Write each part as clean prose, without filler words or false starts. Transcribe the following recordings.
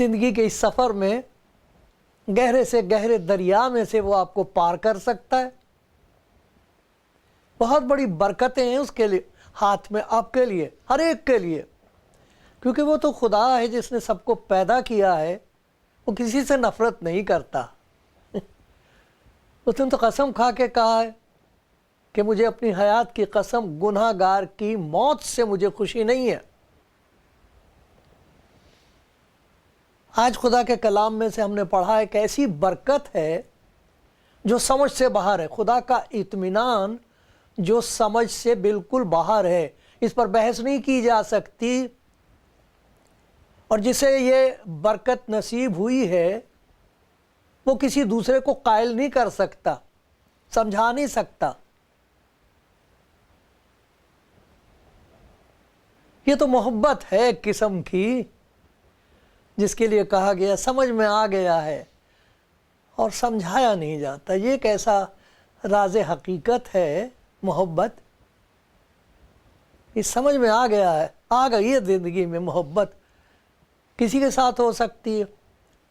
زندگی کے اس سفر میں گہرے سے گہرے دریا میں سے وہ آپ کو پار کر سکتا ہے. بہت بڑی برکتیں ہیں اس کے لیے ہاتھ میں، آپ کے لیے، ہر ایک کے لیے، کیونکہ وہ تو خدا ہے جس نے سب کو پیدا کیا ہے. وہ کسی سے نفرت نہیں کرتا. اس نے تو قسم کھا کے کہا ہے کہ مجھے اپنی حیات کی قسم، گناہ گار کی موت سے مجھے خوشی نہیں ہے. آج خدا کے کلام میں سے ہم نے پڑھا ایک ایسی برکت ہے جو سمجھ سے باہر ہے. خدا کا اطمینان جو سمجھ سے بالکل باہر ہے، اس پر بحث نہیں کی جا سکتی. اور جسے یہ برکت نصیب ہوئی ہے وہ کسی دوسرے کو قائل نہیں کر سکتا، سمجھا نہیں سکتا. یہ تو محبت ہے ایک قسم کی، جس کے لیے کہا گیا سمجھ میں آ گیا ہے اور سمجھایا نہیں جاتا. یہ ایک ایسا راز حقیقت ہے محبت. یہ سمجھ میں آ گیا ہے، آ گئی ہے زندگی میں محبت. کسی کے ساتھ ہو سکتی ہے.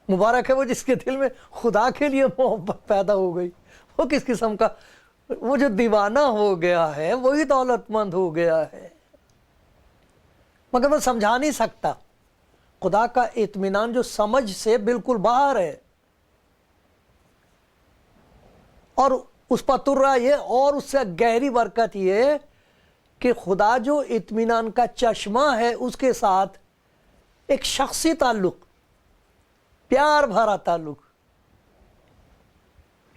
مبارک ہے وہ جس کے دل میں خدا کے لیے محبت پیدا ہو گئی. وہ کس قسم کا، وہ جو دیوانہ ہو گیا ہے وہی دولت مند ہو گیا ہے، مگر وہ سمجھا نہیں سکتا. خدا کا اطمینان جو سمجھ سے بالکل باہر ہے. اور اس پر ترا یہ، اور اس سے گہری برکت یہ کہ خدا جو اطمینان کا چشمہ ہے اس کے ساتھ ایک شخصی تعلق، پیار بھرا تعلق.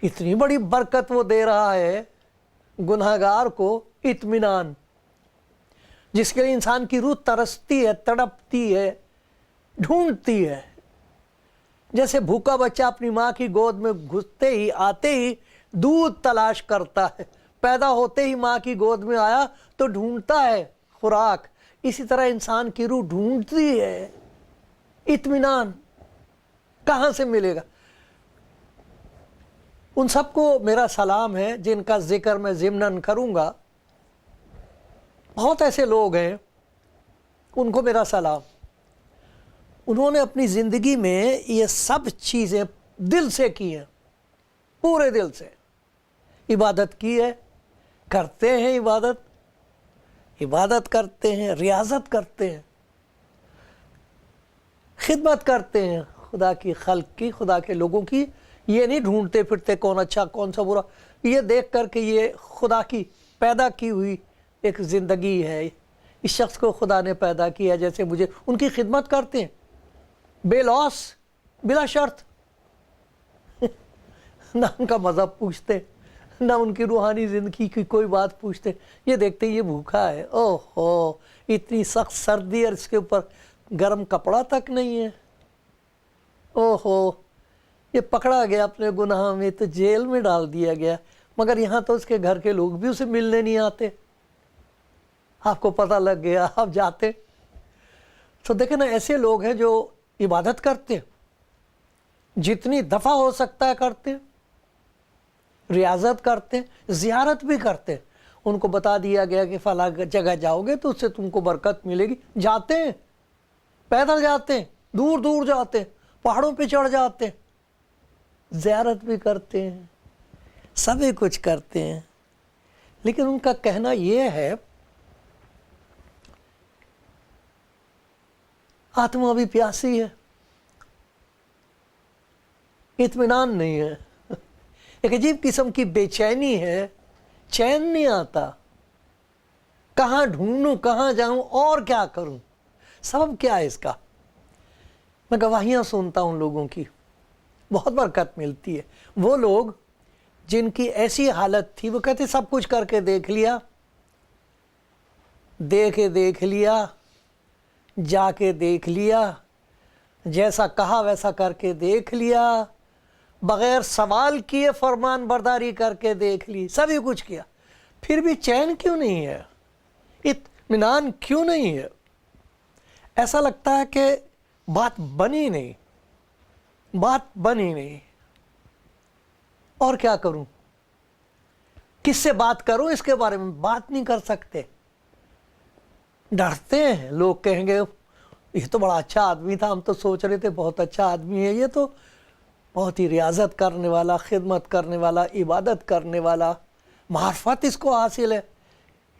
اتنی بڑی برکت وہ دے رہا ہے گناہگار کو، اطمینان، جس کے لیے انسان کی روح ترستی ہے، تڑپتی ہے، ڈھونڈتی ہے. جیسے بھوکا بچہ اپنی ماں کی گود میں گھستے ہی، آتے ہی دودھ تلاش کرتا ہے، پیدا ہوتے ہی ماں کی گود میں آیا تو ڈھونڈتا ہے خوراک. اسی طرح انسان کی روح ڈھونڈتی ہے اطمینان. کہاں سے ملے گا؟ ان سب کو میرا سلام ہے جن کا ذکر میں ضمناً کروں گا. بہت ایسے لوگ ہیں، ان کو میرا سلام. انہوں نے اپنی زندگی میں یہ سب چیزیں دل سے کی ہیں، پورے دل سے عبادت کی ہے، کرتے ہیں عبادت کرتے ہیں، ریاضت کرتے ہیں، خدمت کرتے ہیں خدا کی خلق کی، خدا کے لوگوں کی. یہ نہیں ڈھونڈتے پھرتے کون اچھا کون سا برا. یہ دیکھ کر کہ یہ خدا کی پیدا کی ہوئی ایک زندگی ہے، اس شخص کو خدا نے پیدا کیا جیسے مجھے. ان کی خدمت کرتے ہیں بے لوس، بلا شرط. نہ ان کا مذہب پوچھتے، نہ ان کی روحانی زندگی کی کوئی بات پوچھتے. یہ دیکھتے یہ بھوکا ہے، اوہ ہو اتنی سخت سردی اور اس کے اوپر گرم کپڑا تک نہیں ہے، اوہ ہو یہ پکڑا گیا اپنے گناہ میں تو جیل میں ڈال دیا گیا، مگر یہاں تو اس کے گھر کے لوگ بھی اسے ملنے نہیں آتے. آپ کو پتہ لگ گیا، آپ جاتے. تو دیکھیں نا، ایسے لوگ ہیں جو عبادت کرتے ہیں، جتنی دفعہ ہو سکتا ہے کرتے ہیں، ریاضت کرتے ہیں، زیارت بھی کرتے ہیں. ان کو بتا دیا گیا کہ فلاں جگہ جاؤ گے تو اس سے تم کو برکت ملے گی. جاتے ہیں، پیدل جاتے ہیں، دور دور جاتے ہیں، پہاڑوں پہ چڑھ جاتے ہیں، زیارت بھی کرتے ہیں، سبھی کچھ کرتے ہیں. لیکن ان کا کہنا یہ ہے آتما بھی پیاسی ہے، اطمینان نہیں ہے، ایک عجیب قسم کی بے چینی ہے، چین نہیں آتا. کہاں ڈھونڈوں، کہاں جاؤں اور کیا کروں؟ سبب کیا ہے اس کا؟ میں گواہیاں سنتا ہوں لوگوں کی، بہت برکت ملتی ہے. وہ لوگ جن کی ایسی حالت تھی، وہ کہتے سب کچھ کر کے دیکھ لیا، دیکھ لیا، جا کے دیکھ لیا، جیسا کہا ویسا کر کے دیکھ لیا، بغیر سوال کیے فرمان برداری کر کے دیکھ لی، سبھی کچھ کیا، پھر بھی چین کیوں نہیں ہے؟ اطمینان کیوں نہیں ہے؟ ایسا لگتا ہے کہ بات بنی نہیں. اور کیا کروں؟ کس سے بات کروں؟ اس کے بارے میں بات نہیں کر سکتے. ڈرتے ہیں، لوگ کہیں گے یہ تو بڑا اچھا آدمی تھا، ہم تو سوچ رہے تھے بہت اچھا آدمی ہے، یہ تو بہت ہی ریاضت کرنے والا، خدمت کرنے والا، عبادت کرنے والا، معرفت اس کو حاصل ہے،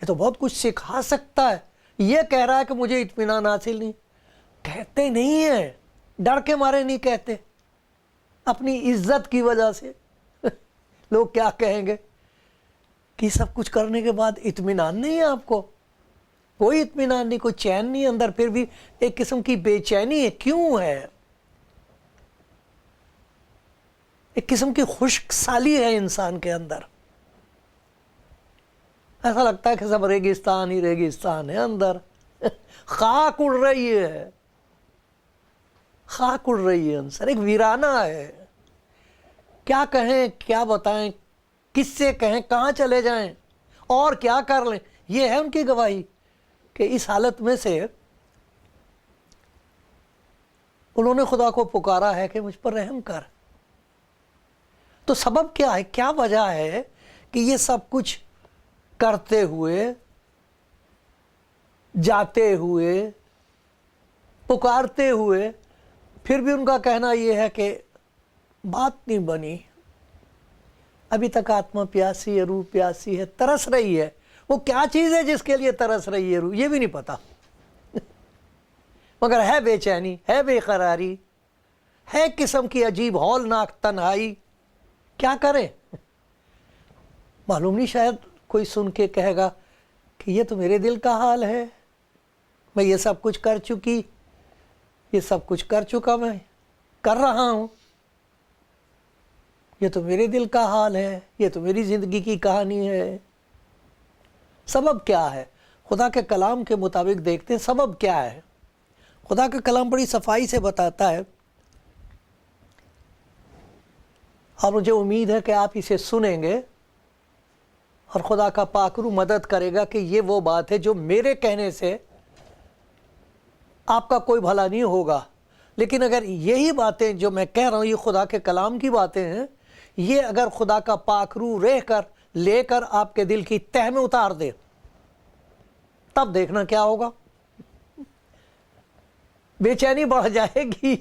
یہ تو بہت کچھ سکھا سکتا ہے، یہ کہہ رہا ہے کہ مجھے اطمینان حاصل نہیں۔ کہتے نہیں ہیں، ڈر کے مارے نہیں کہتے، اپنی عزت کی وجہ سے لوگ کیا کہیں گے کہ سب کچھ کرنے کے بعد اطمینان نہیں ہے آپ کو، کوئی اطمینان نہیں، کوئی چین نہیں اندر، پھر بھی ایک قسم کی بے چینی ہے۔ کیوں ہے؟ ایک قسم کی خشک سالی ہے انسان کے اندر، ایسا لگتا ہے کہ سب ریگستان ہی ریگستان ہے اندر، خاک اڑ رہی ہے، خاک اڑ رہی ہے انسان، ایک ویرانہ ہے۔ کیا کہیں، کیا بتائیں، کس سے کہیں، کہاں چلے جائیں اور کیا کر لیں؟ یہ ہے ان کی گواہی کہ اس حالت میں سے انہوں نے خدا کو پکارا ہے کہ مجھ پر رحم کر۔ تو سبب کیا ہے، کیا وجہ ہے کہ یہ سب کچھ کرتے ہوئے، جاتے ہوئے، پکارتے ہوئے، پھر بھی ان کا کہنا یہ ہے کہ بات نہیں بنی، ابھی تک آتما پیاسی ہے، روح پیاسی ہے، ترس رہی ہے۔ وہ کیا چیز ہے جس کے لیے ترس رہی ہے روح، یہ بھی نہیں پتا، مگر ہے بے چینی، ہے بے قراری، ہے قسم کی عجیب ہولناک تنہائی۔ کیا کریں؟ معلوم نہیں، شاید کوئی سن کے کہے گا کہ یہ تو میرے دل کا حال ہے، میں یہ سب کچھ کر چکی، یہ سب کچھ کر چکا، میں کر رہا ہوں، یہ تو میرے دل کا حال ہے، یہ تو میری زندگی کی کہانی ہے۔ سبب کیا ہے؟ خدا کے کلام کے مطابق دیکھتے ہیں سبب کیا ہے۔ خدا کا کلام بڑی صفائی سے بتاتا ہے، اور مجھے امید ہے کہ آپ اسے سنیں گے اور خدا کا پاک روح مدد کرے گا کہ یہ وہ بات ہے جو میرے کہنے سے آپ کا کوئی بھلا نہیں ہوگا، لیکن اگر یہی باتیں جو میں کہہ رہا ہوں یہ خدا کے کلام کی باتیں ہیں، یہ اگر خدا کا پاک روح رہ کر لے کر آپ کے دل کی تہ میں اتار دے، تب دیکھنا کیا ہوگا، بے چینی بڑھ جائے گی،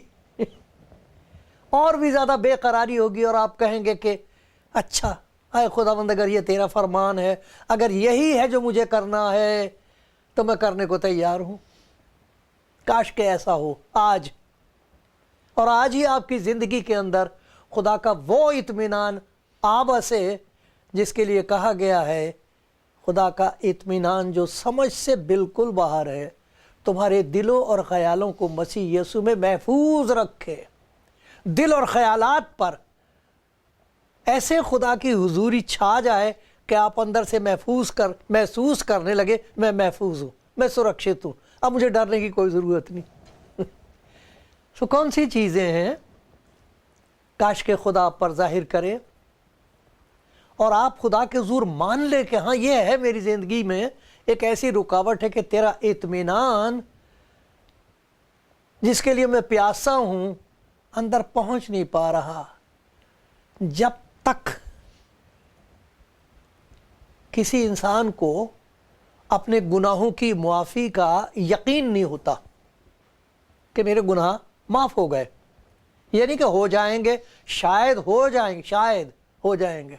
اور بھی زیادہ بے قراری ہوگی، اور آپ کہیں گے کہ اچھا اے خداوند، اگر یہ تیرا فرمان ہے، اگر یہی ہے جو مجھے کرنا ہے تو میں کرنے کو تیار ہوں۔ کاش کہ ایسا ہو آج، اور آج ہی آپ کی زندگی کے اندر خدا کا وہ اطمینان آ بسے جس کے لیے کہا گیا ہے، خدا کا اطمینان جو سمجھ سے بالکل باہر ہے تمہارے دلوں اور خیالوں کو مسیح یسوع میں محفوظ رکھے۔ دل اور خیالات پر ایسے خدا کی حضوری چھا جائے کہ آپ اندر سے محسوس کرنے لگے میں محفوظ ہوں، میں سرکشت ہوں، اب مجھے ڈرنے کی کوئی ضرورت نہیں۔ سو کون سی چیزیں ہیں کاش کہ خدا آپ پر ظاہر کرے اور آپ خدا کے حضور مان لے کہ ہاں یہ ہے میری زندگی میں ایک ایسی رکاوٹ ہے کہ تیرا اطمینان جس کے لیے میں پیاسا ہوں اندر پہنچ نہیں پا رہا۔ جب تک کسی انسان کو اپنے گناہوں کی معافی کا یقین نہیں ہوتا کہ میرے گناہ معاف ہو گئے، یہ نہیں کہ ہو جائیں گے، شاید ہو جائیں گے، شاید ہو جائیں گے،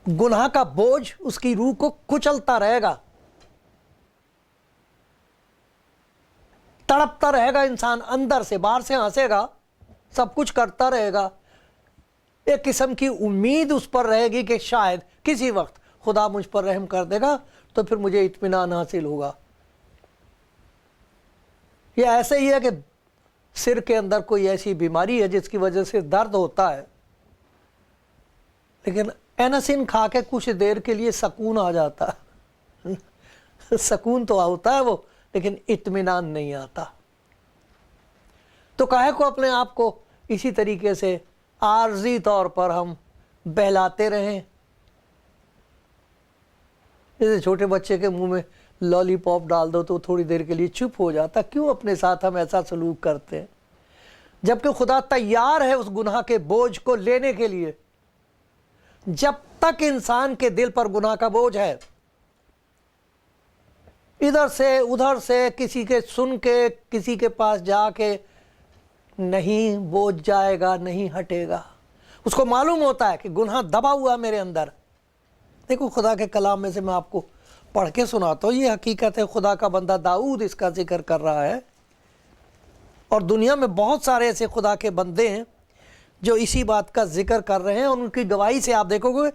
گناہ کا بوجھ اس کی روح کو کچلتا رہے گا، تڑپتا رہے گا انسان اندر سے، باہر سے ہنسے گا، سب کچھ کرتا رہے گا، ایک قسم کی امید اس پر رہے گی کہ شاید کسی وقت خدا مجھ پر رحم کر دے گا تو پھر مجھے اطمینان حاصل ہوگا۔ یہ ایسے ہی ہے کہ سر کے اندر کوئی ایسی بیماری ہے جس کی وجہ سے درد ہوتا ہے، لیکن اینسین کھا کے کچھ دیر کے لیے سکون آ جاتا ہے، سکون تو ہوتا ہے وہ، لیکن اطمینان نہیں آتا۔ تو کاہے کو اپنے آپ کو اسی طریقے سے عارضی طور پر ہم بہلاتے رہیں، جیسے چھوٹے بچے کے منہ میں لالی پاپ ڈال دو تو تھوڑی دیر کے لیے چپ ہو جاتا۔ کیوں اپنے ساتھ ہم ایسا سلوک کرتے ہیں جبکہ خدا تیار ہے اس گناہ کے بوجھ کو لینے کے لیے؟ جب تک انسان کے دل پر گناہ کا بوجھ ہے ادھر سے ادھر سے کسی کے سن کے کسی کے پاس جا کے نہیں بوجھ جائے گا، نہیں ہٹے گا. اس کو معلوم ہوتا ہے کہ گناہ دبا ہوا میرے اندر. دیکھو خدا کے کلام میں سے میں آپ کو پڑھ کے سناتا ہوں، یہ حقیقت ہے. خدا کا بندہ داؤد اس کا ذکر کر رہا ہے، اور دنیا میں بہت سارے ایسے خدا کے بندے ہیں جو اسی بات کا ذکر کر رہے ہیں، اور ان کی گواہی سے آپ دیکھو گے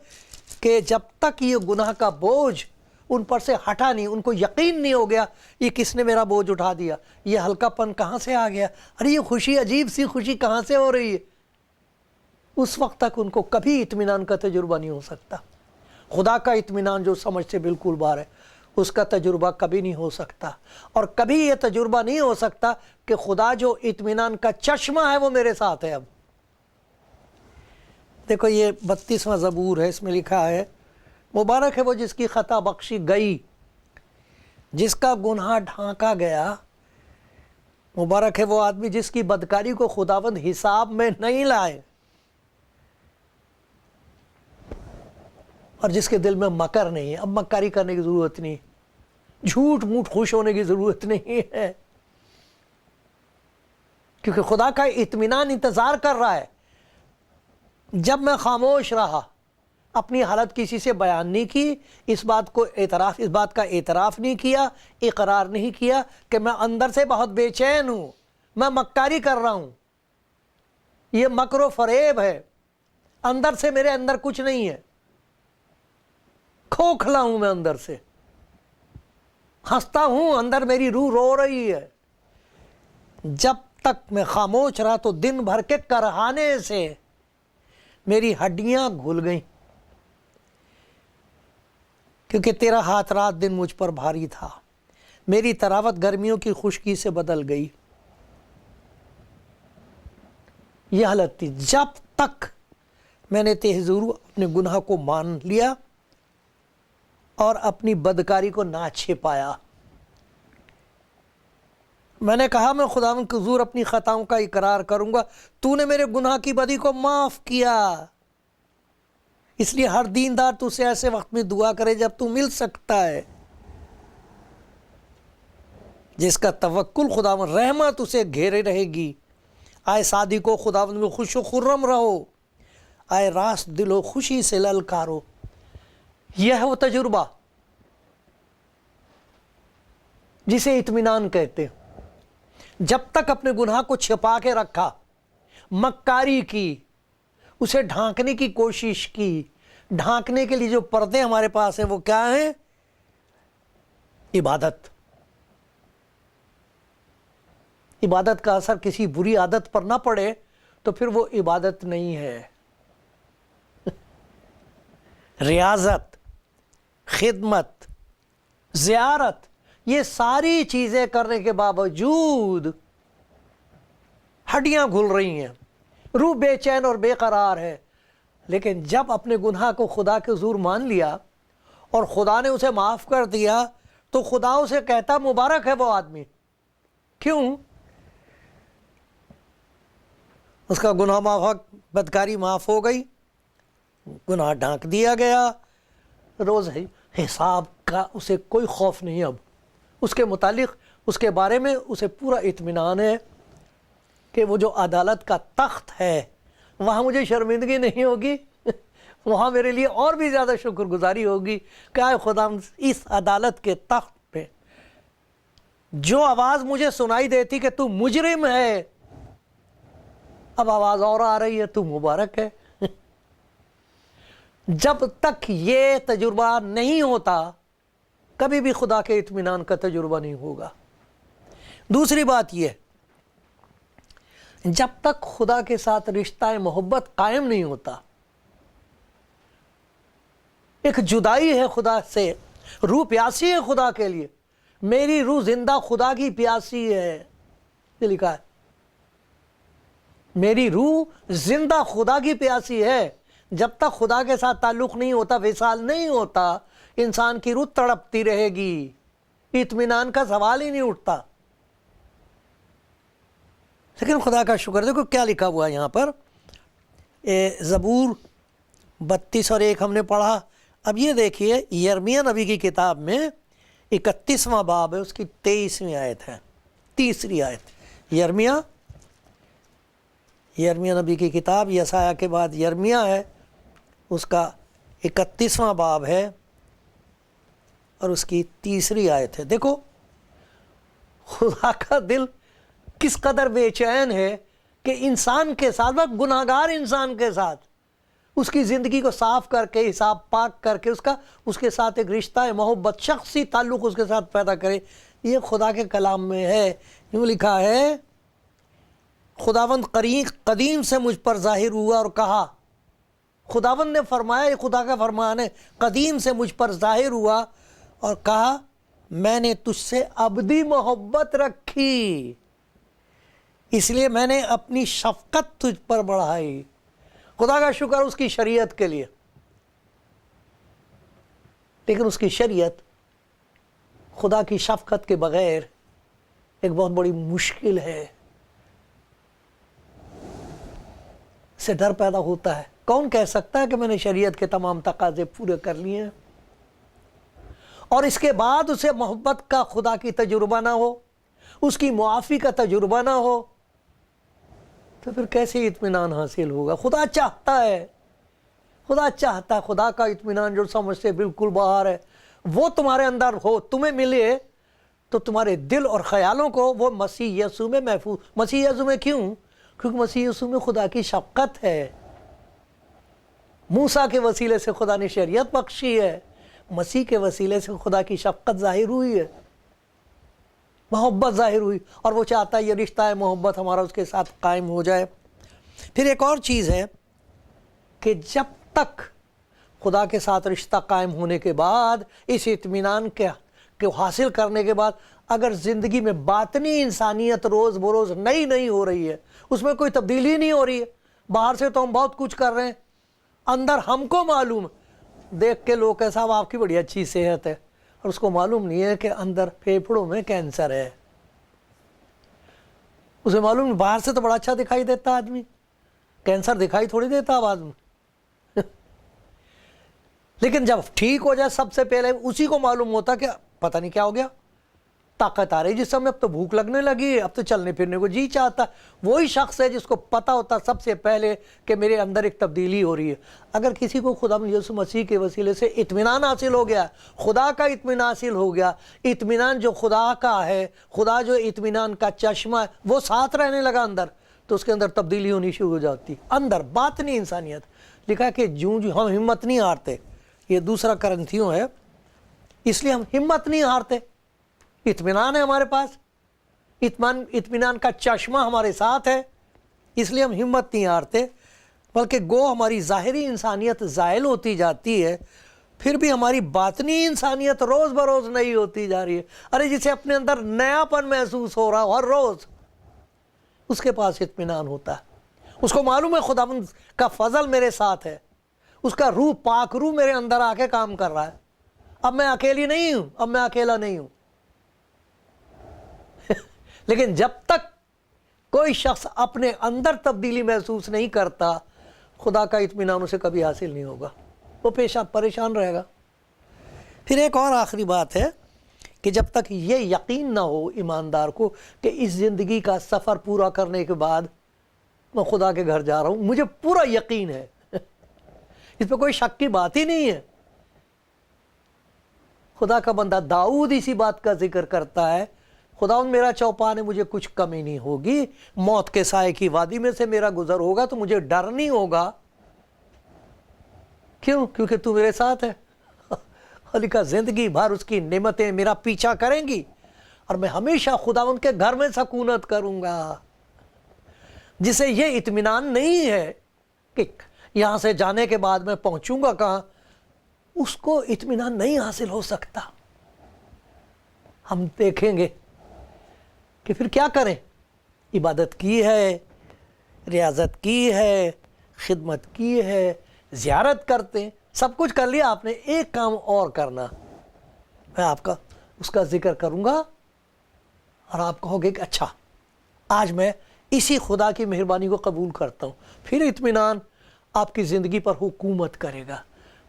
کہ جب تک یہ گناہ کا بوجھ ان پر سے ہٹا نہیں، ان کو یقین نہیں ہو گیا یہ کس نے میرا بوجھ اٹھا دیا، یہ ہلکا پن کہاں سے آ گیا، ارے یہ خوشی، عجیب سی خوشی کہاں سے ہو رہی ہے، اس وقت تک ان کو کبھی اطمینان کا تجربہ نہیں ہو سکتا. خدا کا اطمینان جو سمجھ سے بالکل باہر ہے، اس کا تجربہ کبھی نہیں ہو سکتا. اور کبھی یہ تجربہ نہیں ہو سکتا کہ خدا جو اطمینان کا چشمہ ہے وہ میرے ساتھ ہے. اب دیکھو یہ 32واں زبور ہے، اس میں لکھا ہے مبارک ہے وہ جس کی خطا بخشی گئی، جس کا گناہ ڈھانکا گیا. مبارک ہے وہ آدمی جس کی بدکاری کو خداوند حساب میں نہیں لائے، اور جس کے دل میں مکر نہیں ہے. اب مکاری کرنے کی ضرورت نہیں، جھوٹ موٹ خوش ہونے کی ضرورت نہیں ہے، کیونکہ خدا کا اطمینان انتظار کر رہا ہے. جب میں خاموش رہا، اپنی حالت کسی سے بیان نہیں کی، اس بات کا اعتراف نہیں کیا، اقرار نہیں کیا کہ میں اندر سے بہت بے چین ہوں، میں مکاری کر رہا ہوں، یہ مکر و فریب ہے، اندر سے میرے اندر کچھ نہیں ہے، کھوکھلا ہوں میں اندر سے، ہنستا ہوں، اندر میری روح رو رہی ہے. جب تک میں خاموش رہا تو دن بھر کے کرہانے سے میری ہڈیاں گھل گئیں، کیونکہ تیرا ہاتھ رات دن مجھ پر بھاری تھا، میری تراوت گرمیوں کی خشکی سے بدل گئی. یہ حالت تھی جب تک میں نے تیرے حضور اپنے گناہ کو مان لیا اور اپنی بدکاری کو نہ چھپایا. میں نے کہا میں خداوند کے حضور اپنی خطاؤں کا اقرار کروں گا، تو نے میرے گناہ کی بدی کو معاف کیا. اس لیے ہر دیندار تو سے ایسے وقت میں دعا کرے جب تو مل سکتا ہے، جس کا توکل خداوند رحمت اسے گھیرے رہے گی. آئے سادی کو خداوند میں خوش و خرم رہو، آئے راست دل و خوشی سے للکارو. یہ ہے وہ تجربہ جسے اطمینان کہتے ہیں. جب تک اپنے گناہ کو چھپا کے رکھا، مکاری کی، اسے ڈھانکنے کی کوشش کی. ڈھانکنے کے لیے جو پردے ہمارے پاس ہیں وہ کیا ہیں؟ عبادت. عبادت کا اثر کسی بری عادت پر نہ پڑے تو پھر وہ عبادت نہیں ہے. ریاضت، خدمت، زیارت، یہ ساری چیزیں کرنے کے باوجود ہڈیاں گھل رہی ہیں، روح بے چین اور بے قرار ہے. لیکن جب اپنے گناہ کو خدا کے حضور مان لیا اور خدا نے اسے معاف کر دیا تو خدا اسے کہتا مبارک ہے وہ آدمی. کیوں؟ اس کا گناہ معاف، بدکاری معاف ہو گئی، گناہ ڈھانک دیا گیا، روز حساب کا اسے کوئی خوف نہیں. اب اس کے متعلق، اس کے بارے میں اسے پورا اطمینان ہے کہ وہ جو عدالت کا تخت ہے وہاں مجھے شرمندگی نہیں ہوگی، وہاں میرے لیے اور بھی زیادہ شکر گزاری ہوگی کہ آئے خدا اس عدالت کے تخت پہ جو آواز مجھے سنائی دیتی کہ تو مجرم ہے، اب آواز اور آ رہی ہے تو مبارک ہے. جب تک یہ تجربہ نہیں ہوتا کبھی بھی خدا کے اطمینان کا تجربہ نہیں ہوگا. دوسری بات یہ، جب تک خدا کے ساتھ رشتہ محبت قائم نہیں ہوتا، ایک جدائی ہے خدا سے. روح پیاسی ہے خدا کے لیے، میری روح زندہ خدا کی پیاسی ہے، یہ لکھا ہے. میری روح زندہ خدا کی پیاسی ہے. جب تک خدا کے ساتھ تعلق نہیں ہوتا، وصال نہیں ہوتا، انسان کی روح تڑپتی رہے گی، اطمینان کا سوال ہی نہیں اٹھتا. لیکن خدا کا شکر، دیکھو کیا لکھا ہوا ہے یہاں پر، زبور 32 اور 1 ہم نے پڑھا. اب یہ دیکھیے یرمیہ نبی کی کتاب میں 31واں باب ہے، اس کی 23ویں آیت ہے، تیسری آیت۔ یرمیہ نبی کی کتاب، یسایہ کے بعد یرمیہ ہے، اس کا 31واں باب ہے اور اس کی تیسری آیت ہے۔ دیکھو خدا کا دل کس قدر بے چین ہے کہ انسان کے ساتھ، گناہگار انسان کے ساتھ، اس کی زندگی کو صاف کر کے، حساب پاک کر کے، اس کے ساتھ ایک رشتہ محبت، شخصی تعلق اس کے ساتھ پیدا کرے۔ یہ خدا کے کلام میں ہے، یوں لکھا ہے، خداوند قدیم سے مجھ پر ظاہر ہوا اور کہا، خداوند نے فرمایا، یہ خدا کا فرمان ہے، قدیم سے مجھ پر ظاہر ہوا اور کہا، میں نے تجھ سے ابدی محبت رکھی، اس لیے میں نے اپنی شفقت تجھ پر بڑھائی۔ خدا کا شکر اس کی شریعت کے لیے، لیکن اس کی شریعت خدا کی شفقت کے بغیر ایک بہت بڑی مشکل ہے۔ اس سے ڈر پیدا ہوتا ہے۔ کون کہہ سکتا ہے کہ میں نے شریعت کے تمام تقاضے پورے کر لیے ہیں اور اس کے بعد اسے محبت کا خدا کی تجربہ نہ ہو، اس کی معافی کا تجربہ نہ ہو، تو پھر کیسے اطمینان حاصل ہوگا؟ خدا چاہتا ہے، خدا کا اطمینان جو سمجھ سے بالکل باہر ہے، وہ تمہارے اندر ہو، تمہیں ملے، تو تمہارے دل اور خیالوں کو وہ مسیح یسوع میں محفوظ۔ مسیح یسوع میں کیوں؟ کیونکہ مسیح یسوع میں خدا کی شفقت ہے۔ موسیٰ کے وسیلے سے خدا نے شریعت بخشی ہے، مسیح کے وسیلے سے خدا کی شفقت ظاہر ہوئی ہے، محبت ظاہر ہوئی، اور وہ چاہتا ہے یہ رشتہ ہے محبت ہمارا اس کے ساتھ قائم ہو جائے۔ پھر ایک اور چیز ہے کہ جب تک خدا کے ساتھ رشتہ قائم ہونے کے بعد، اس اطمینان کے حاصل کرنے کے بعد، اگر زندگی میں باطنی انسانیت روز بروز نئی ہو رہی ہے، اس میں کوئی تبدیلی نہیں ہو رہی ہے، باہر سے تو ہم بہت کچھ کر رہے ہیں، اندر ہم کو معلوم ہے، دیکھ کے لوگ کہہ صاحب آپ کی بڑی اچھی صحت ہے، اور اس کو معلوم نہیں ہے کہ اندر پھیپھڑوں میں کینسر ہے۔ اسے معلوم نہیں، باہر سے تو بڑا اچھا دکھائی دیتا آدمی، کینسر دکھائی تھوڑی دیتا اب آدمی۔ لیکن جب ٹھیک ہو جائے، سب سے پہلے اسی کو معلوم ہوتا کہ پتہ نہیں کیا ہو گیا، طاقت آ رہی جسم میں، اب تو بھوک لگنے لگی، اب تو چلنے پھرنے کو جی چاہتا۔ وہی شخص ہے جس کو پتہ ہوتا سب سے پہلے کہ میرے اندر ایک تبدیلی ہو رہی ہے۔ اگر کسی کو خدا یسوع مسیح کے وسیلے سے اطمینان حاصل ہو گیا، خدا کا اطمینان حاصل ہو گیا، اطمینان جو خدا کا ہے، خدا جو اطمینان کا چشمہ ہے، وہ ساتھ رہنے لگا اندر، تو اس کے اندر تبدیلی ہونی شروع ہو جاتی، اندر باطنی انسانیت۔ لکھا کہ جوں ہم ہمت نہیں ہارتے، یہ 2 کرنتھیوں ہے، اس لیے ہم ہمت نہیں ہارتے، اطمینان ہے ہمارے پاس، اطمینان کا چشمہ ہمارے ساتھ ہے، اس لیے ہم ہمت نہیں ہارتے، بلکہ گو ہماری ظاہری انسانیت زائل ہوتی جاتی ہے، پھر بھی ہماری باطنی انسانیت روز بروز نئی ہوتی جا رہی ہے۔ ارے جسے اپنے اندر نیا پن محسوس ہو رہا ہر روز، اس کے پاس اطمینان ہوتا ہے، اس کو معلوم ہے خداوند کا فضل میرے ساتھ ہے، اس کا روح، پاک روح میرے اندر آ کے کام کر رہا ہے، اب میں اکیلی نہیں ہوں، اب میں اکیلا نہیں ہوں۔ لیکن جب تک کوئی شخص اپنے اندر تبدیلی محسوس نہیں کرتا، خدا کا اطمینان اسے کبھی حاصل نہیں ہوگا، وہ پریشان رہے گا۔ پھر ایک اور آخری بات ہے کہ جب تک یہ یقین نہ ہو ایماندار کو کہ اس زندگی کا سفر پورا کرنے کے بعد میں خدا کے گھر جا رہا ہوں، مجھے پورا یقین ہے، اس پہ کوئی شک کی بات ہی نہیں ہے۔ خدا کا بندہ داؤد اسی بات کا ذکر کرتا ہے، خداوند میرا چوپان ہے، مجھے کچھ کمی نہیں ہوگی، موت کے سائے کی وادی میں سے میرا گزر ہوگا تو مجھے ڈر نہیں ہوگا۔ کیوں؟ کیونکہ تو میرے ساتھ ہے۔ لکھا زندگی بھر اس کی نعمتیں میرا پیچھا کریں گی اور میں ہمیشہ خداوند کے گھر میں سکونت کروں گا۔ جسے یہ اطمینان نہیں ہے کہ یہاں سے جانے کے بعد میں پہنچوں گا کہاں، اس کو اطمینان نہیں حاصل ہو سکتا۔ ہم دیکھیں گے کہ پھر کیا کریں، عبادت کی ہے، ریاضت کی ہے، خدمت کی ہے، زیارت کرتے ہیں، سب کچھ کر لیا آپ نے، ایک کام اور کرنا، میں آپ کا اس کا ذکر کروں گا اور آپ کہو گے کہ اچھا آج میں اسی خدا کی مہربانی کو قبول کرتا ہوں۔ پھر اطمینان آپ کی زندگی پر حکومت کرے گا۔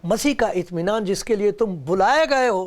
مسیح کا اطمینان جس کے لیے تم بلائے گئے ہو،